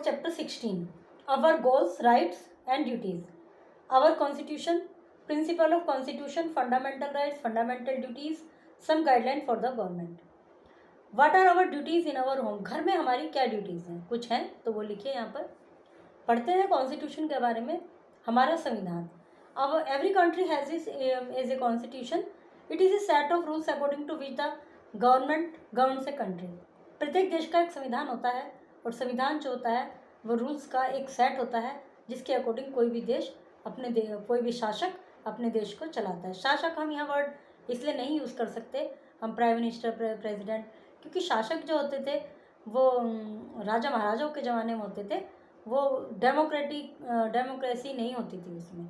chapter 16, our goals, rights and duties. Our constitution, principle of constitution, fundamental rights, fundamental duties, some guideline for the government. What are our duties in our home? घर में हमारी क्या duties हैं? कुछ हैं तो वो लिखिए यहाँ पर. पढ़ते हैं कॉन्स्टिट्यूशन के बारे में. हमारा संविधान. Our every country has is a constitution. It is a set of rules according to which the government governs a country. प्रत्येक देश का एक संविधान होता है और संविधान जो होता है वो रूल्स का एक सेट होता है जिसके अकॉर्डिंग कोई भी देश कोई भी शासक अपने देश को चलाता है. शासक हम यहाँ वर्ड इसलिए नहीं यूज़ कर सकते, हम प्राइम मिनिस्टर, प्रेसिडेंट, क्योंकि शासक जो होते थे वो राजा महाराजाओं के ज़माने में होते थे. वो डेमोक्रेसी नहीं होती थी उसमें.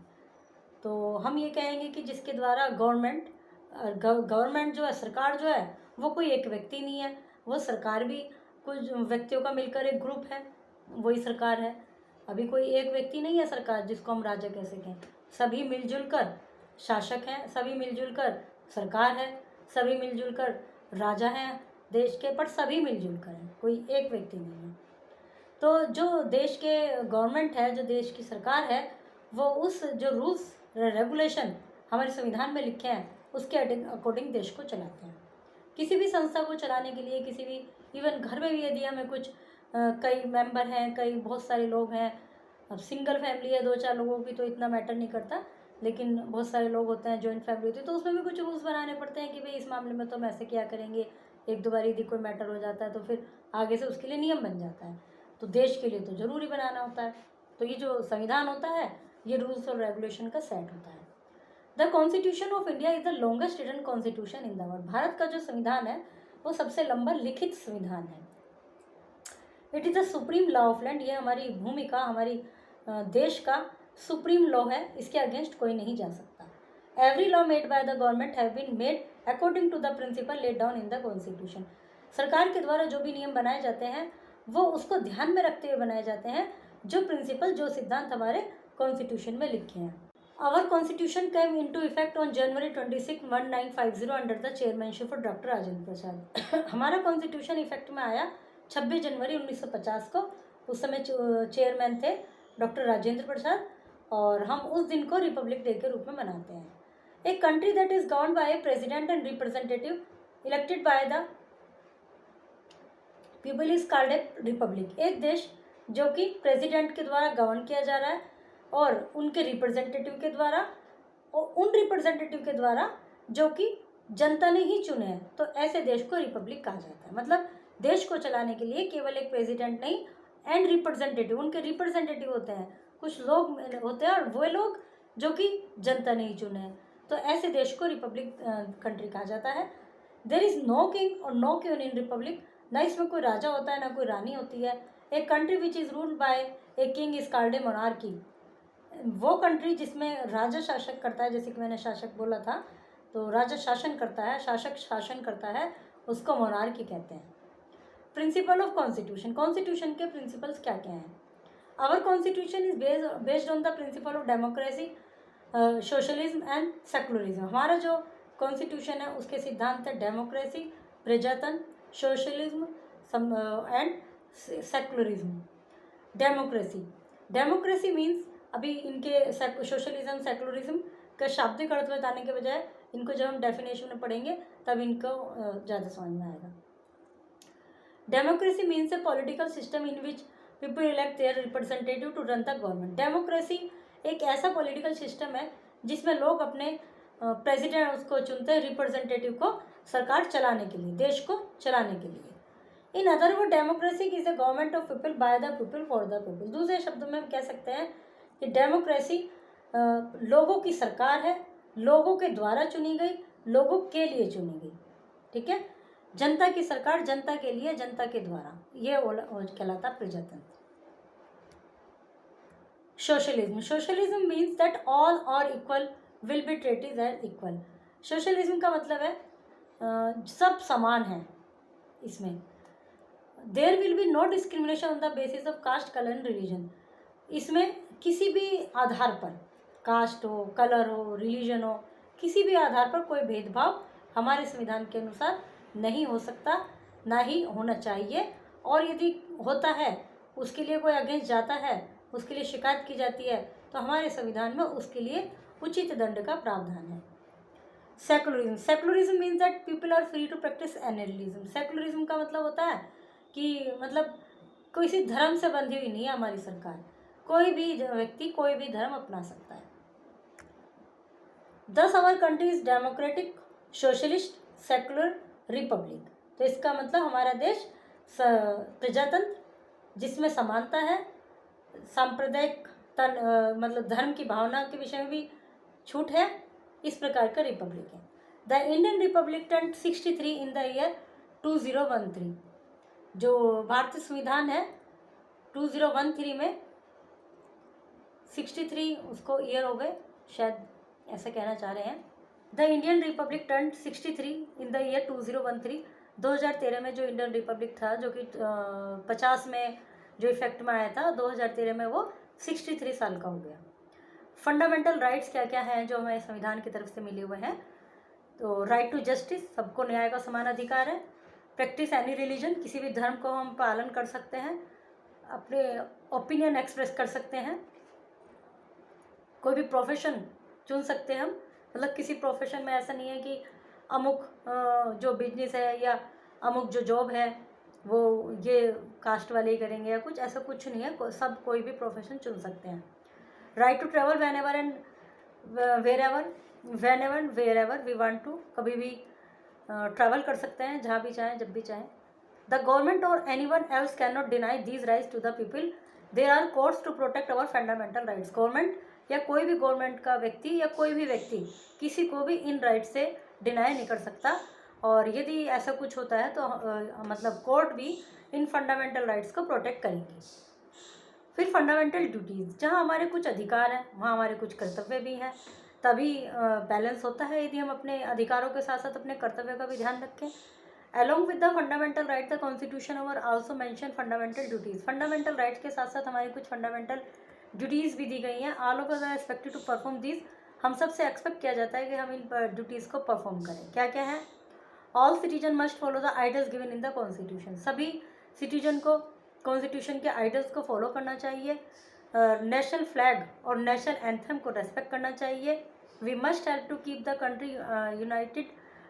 तो हम ये कहेंगे कि जिसके द्वारा गवर्नमेंट जो है, सरकार जो है, वो कोई एक व्यक्ति नहीं है. वो सरकार भी कुछ व्यक्तियों का मिलकर एक ग्रुप है, वही सरकार है. अभी कोई एक व्यक्ति नहीं है सरकार जिसको हम राजा कह सकें. सभी मिलजुल कर शासक हैं, सभी मिलजुल कर सरकार है, सभी मिलजुल कर राजा हैं देश के, पर सभी मिलजुल कर हैं, कोई एक व्यक्ति नहीं है. तो जो देश के गवर्नमेंट है, जो देश की सरकार है, वो उस जो रूल्स रेगुलेशन हमारे संविधान में लिखे हैं उसके अकॉर्डिंग देश को चलाते हैं. किसी भी संस्था को चलाने के लिए, किसी भी इवन घर में भी यदि हमें कुछ कई मेंबर हैं, कई बहुत सारे लोग हैं, अब सिंगल फैमिली है 2-4 लोगों की तो इतना मैटर नहीं करता, लेकिन बहुत सारे लोग होते हैं, जॉइंट फैमिली होती है, तो उसमें भी कुछ रूल्स बनाने पड़ते हैं कि भाई इस मामले में तो हम ऐसे क्या करेंगे. 1-2 बार यदि कोई मैटर हो जाता है तो फिर आगे से उसके लिए नियम बन जाता है. तो देश के लिए तो ज़रूरी बनाना होता है. तो ये जो संविधान होता है ये रूल्स और रेगुलेशन का सेट होता है. The constitution of India is the longest written constitution in the world. भारत का जो संविधान है वो सबसे लंबा लिखित संविधान है. It is the supreme law of land. ये हमारी भूमि का, हमारी देश का सुप्रीम लॉ है. इसके अगेंस्ट कोई नहीं जा सकता. Every law made by the government have been made according to the principle laid down in the constitution. सरकार के द्वारा जो भी नियम बनाए जाते हैं वो उसको ध्यान में रखते हुए बनाए जाते हैं, जो प्रिंसिपल, जो सिद्धांत हमारे कॉन्स्टिट्यूशन में लिखे हैं. Our constitution came into effect on January 26, 1950 under the chairmanship of Dr. Rajendra Prasad. हमारा कॉन्स्टिट्यूशन इफेक्ट में आया 26 जनवरी 1950 को. उस समय चेयरमैन थे डॉक्टर राजेंद्र प्रसाद और हम उस दिन को रिपब्लिक डे के रूप में मनाते हैं. एक country that is govern by A president and representative elected by the people is called a Republic. एक देश जो कि प्रेसिडेंट के द्वारा गवर्न किया जा रहा है और उनके रिप्रेजेंटेटिव के द्वारा, और उन रिप्रेजेंटेटिव के द्वारा जो कि जनता ने ही चुने हैं, तो ऐसे देश को रिपब्लिक कहा जाता है. मतलब देश को चलाने के लिए केवल एक प्रेसिडेंट नहीं, एंड रिप्रेजेंटेटिव, उनके रिप्रेजेंटेटिव होते हैं, कुछ लोग होते हैं और वो लोग जो कि जनता ने ही चुने हैं, तो ऐसे देश को रिपब्लिक कंट्री कहा जाता है. देयर इज़ नो किंग और नो क्वीन इन रिपब्लिक. ना इसमें कोई राजा होता है ना कोई रानी होती है. एक country which is ruled by a king is called a monarchy. वो कंट्री जिसमें राजा शासक करता है, जैसे कि मैंने शासक बोला था, तो राजा शासन करता है, शासक शासन करता है, उसको मोनार्की कहते हैं. Principle of constitution. कॉन्स्टिट्यूशन के प्रिंसिपल्स क्या क्या हैं? Our constitution is based on the principle of democracy, socialism and secularism. हमारा जो कॉन्स्टिट्यूशन है उसके सिद्धांत है डेमोक्रेसी, प्रजातंत्र, socialism and secularism. Democracy means, अभी इनके सोशलिज्म, सेकुलरिज्म का शाब्दिक अर्थ बताने के बजाय इनको जब हम डेफिनेशन में पढ़ेंगे तब इनको ज़्यादा समझ में आएगा. Democracy means a political system in which people elect their representative to run the government. Democracy एक ऐसा पॉलिटिकल सिस्टम है जिसमें लोग अपने प्रेसिडेंट उसको चुनते हैं, रिप्रेजेंटेटिव को, सरकार चलाने के लिए, देश को चलाने के लिए. In other word democracy is a government of people by the people for the people. दूसरे शब्दों में हम कह सकते हैं कि डेमोक्रेसी लोगों की सरकार है, लोगों के द्वारा चुनी गई, लोगों के लिए चुनी गई. ठीक है, जनता की सरकार, जनता के लिए, जनता के द्वारा, ये कहलाता प्रजातंत्र. Socialism means that all are equal will be treated as equal. Socialism का मतलब है सब समान है. इसमें there will be no discrimination on the basis of caste, colour and religion. इसमें किसी भी आधार पर, कास्ट हो, कलर हो, रिलीजन हो, किसी भी आधार पर कोई भेदभाव हमारे संविधान के अनुसार नहीं हो सकता, ना ही होना चाहिए. और यदि होता है उसके लिए कोई अगेंस्ट जाता है, उसके लिए शिकायत की जाती है, तो हमारे संविधान में उसके लिए उचित दंड का प्रावधान है। Secularism, secularism means that people are free to practice any religion. Secularism का मतलब होता है कि मतलब किसी धर्म से बंधी हुई नहीं है हमारी सरकार, कोई भी व्यक्ति कोई भी धर्म अपना सकता है। Thus our country is democratic, socialist, secular, republic. तो इसका मतलब हमारा देश प्रजातंत्र जिसमें समानता है, सांप्रदायिक मतलब धर्म की भावना के विषय में भी छूट है, इस प्रकार का रिपब्लिक है। The Indian Republic turned 63 in the year 2013। जो भारतीय संविधान है 2013 में 63 उसको ईयर हो गए, शायद ऐसा कहना चाह रहे हैं। The Indian Republic turned 63 in the year 2013। 2013 में जो इंडियन रिपब्लिक था, जो कि 50 में जो इफेक्ट में आया था, 2013 में वो 63 साल का हो गया। फंडामेंटल राइट्स क्या क्या हैं जो हमें संविधान की तरफ से मिले हुए हैं? तो राइट टू जस्टिस, सबको न्याय का समान अधिकार है। प्रैक्टिस एनी रिलीजन, किसी भी धर्म को हम पालन कर सकते हैं, अपने ओपिनियन एक्सप्रेस कर सकते हैं। कोई भी प्रोफेशन चुन सकते हैं हम, मतलब किसी प्रोफेशन में ऐसा नहीं है कि अमुक जो बिजनेस है या अमुक जो जॉब है वो ये कास्ट वाले ही करेंगे या कुछ, ऐसा कुछ नहीं है, सब कोई भी प्रोफेशन चुन सकते हैं। Right to travel whenever and wherever we want to, कभी भी ट्रैवल कर सकते हैं, जहाँ भी चाहें, जब भी चाहें। The government or anyone else cannot deny these rights to the people, there are courts to protect our fundamental rights. Government या कोई भी गवर्नमेंट का व्यक्ति या कोई भी व्यक्ति किसी को भी इन राइट से डिनाई नहीं कर सकता, और यदि ऐसा कुछ होता है तो मतलब कोर्ट भी इन फंडामेंटल राइट्स को प्रोटेक्ट करेंगी। फिर फंडामेंटल ड्यूटीज़, जहाँ हमारे कुछ अधिकार हैं वहाँ हमारे कुछ कर्तव्य भी हैं, तभी बैलेंस होता है यदि हम अपने अधिकारों के साथ साथ अपने कर्तव्य का भी ध्यान रखें। Along with the fundamental right, the Constitution over also mention fundamental duties. Fundamental rights के साथ साथ हमारी कुछ फंडामेंटल ड्यूटीज़ भी दी गई हैं। All of us are expected to perform these, हम सबसे एक्सपेक्ट किया जाता है कि हम इन ड्यूटीज़ को परफॉर्म करें। क्या क्या है? All citizen must follow the ideals given in the constitution, सभी सिटीजन को कॉन्स्टिट्यूशन के आइडियल्स को फॉलो करना चाहिए। नेशनल फ्लैग और नेशनल एंथम को रेस्पेक्ट करना चाहिए। We must help to keep the country united,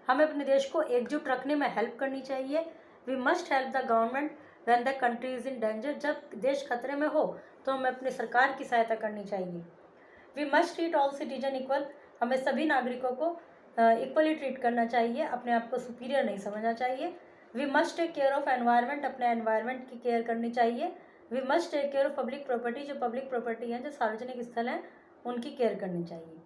हमें अपने देश को एकजुट रखने में हेल्प करनी चाहिए। We must help the government when the country is in danger, जब देश खतरे में हो तो हमें अपनी सरकार की सहायता करनी चाहिए। We must treat all citizen equal, हमें सभी नागरिकों को इक्वली ट्रीट करना चाहिए, अपने आप को सुपीरियर नहीं समझना चाहिए। We must take care of environment, अपने एनवायरनमेंट की केयर करनी चाहिए। We must take care of public property, जो पब्लिक प्रॉपर्टी है, जो सार्वजनिक स्थल हैं, उनकी केयर करनी चाहिए।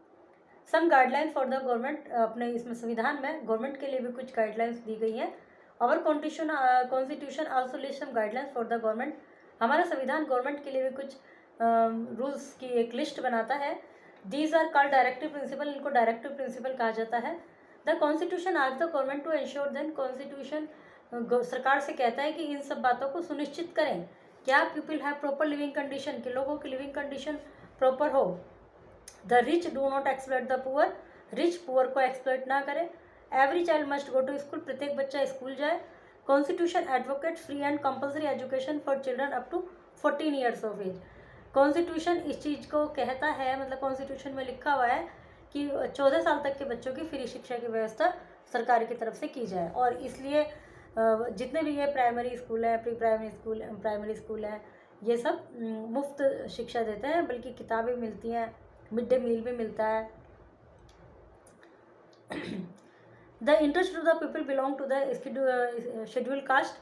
Some guidelines for the government, अपने इसमें संविधान में गवर्नमेंट के लिए भी कुछ गाइडलाइंस दी गई हैं। और constitution also list some guidelines for the government, हमारा संविधान गवर्नमेंट के लिए भी कुछ रूल्स की एक लिस्ट बनाता है। These are called directive principle, इनको डायरेक्टिव प्रिंसिपल कहा जाता है। The constitution ask the government to ensure, then constitution सरकार से कहता है कि इन सब बातों को सुनिश्चित करें, क्या people have proper living condition, कि लोगों की लिविंग कंडीशन प्रॉपर हो। The rich do not exploit the poor, rich poor को एक्सप्लॉइट ना करे। Every child must go to school, प्रत्येक बच्चा स्कूल जाए। Constitution advocate free and compulsory education for children up to 14 years of age. Constitution इस चीज़ को कहता है, मतलब कॉन्स्टिट्यूशन में लिखा हुआ है कि 14 साल तक के बच्चों की फ्री शिक्षा की व्यवस्था सरकार की तरफ से की जाए, और इसलिए जितने भी ये प्राइमरी स्कूल हैं, प्री प्राइमरी स्कूल हैं, ये सब मुफ्त शिक्षा देते हैं, बल्कि किताबें मिलती हैं, मिड डे मील भी मिलता है। The interest to the people belong to the scheduled caste,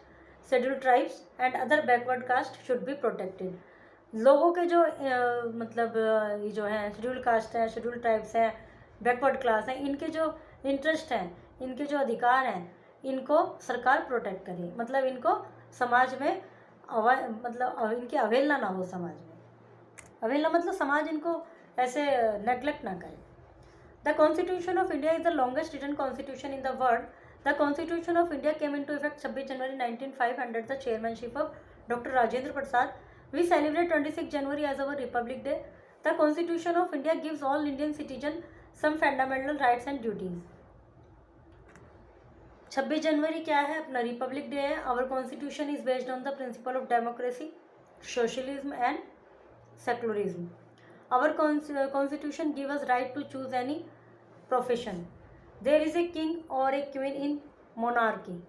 scheduled tribes and other backward caste should be protected. लोगों के जो मतलब ये जो हैं शेड्यूल कास्ट हैं, शेड्यूल ट्राइब्स हैं, बैकवर्ड क्लास हैं, इनके जो इंटरेस्ट हैं, इनके जो अधिकार हैं, इनको सरकार प्रोटेक्ट करे, मतलब इनको समाज में मतलब इनकी अवहेलना ना हो, समाज में अवहेलना मतलब समाज इनको ऐसे नेग्लेक्ट ना करे। The constitution of India is the longest written constitution in the world. The constitution of India came into effect 26 January 1905 under the chairmanship of doctor Rajendra Prasad. We celebrate 26 January as our Republic Day. The Constitution of India gives all Indian citizens some fundamental rights and duties. 26 जनवरी क्या है? अपना Republic day है। Our Constitution is based on the principle of democracy. socialism and secularism. Our constitution gives us right to choose any profession. There is a king or a queen in monarchy.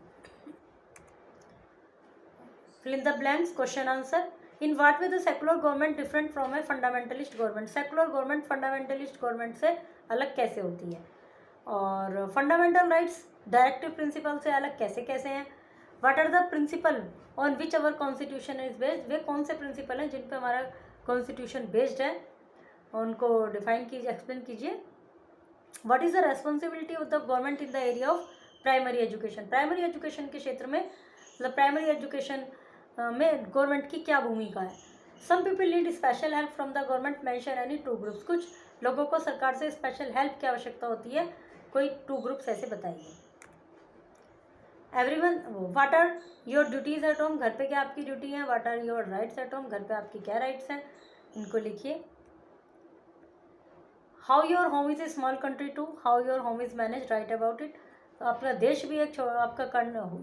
Fill in the blanks. Question answer. In what way the secular government different from a fundamentalist government? Secular government fundamentalist government से अलग कैसे होती है, और fundamental rights directive principle से अलग कैसे कैसे हैं? What are the principle on which our constitution is based? वे कौन से प्रिंसिपल हैं जिन पे हमारा कॉन्स्टिट्यूशन बेस्ड है, उनको डिफाइन कीजिए, एक्सप्लेन कीजिए. What is the responsibility of the government in the area of primary education? Primary education के क्षेत्र में, मतलब प्राइमरी एजुकेशन में गवर्नमेंट की क्या भूमिका है? Some people need special help from the government. Mention any two groups. कुछ लोगों को सरकार से स्पेशल हेल्प की आवश्यकता होती है, कोई टू ग्रुप्स ऐसे बताइए. Everyone, what are your duties at home? घर पे क्या आपकी ड्यूटी है? What are your rights at home? घर पे आपकी क्या राइट्स हैं, इनको लिखिए. How your home is a small country too. How your home is manage, write about it. आपका देश भी एक आपका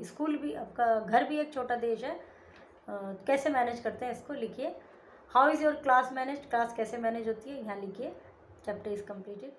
स्कूल भी, आपका घर भी एक छोटा देश है, कैसे मैनेज करते हैं इसको लिखिए. How is your class manage? Class कैसे मैनेज होती है, यहाँ लिखिए. Chapter is completed.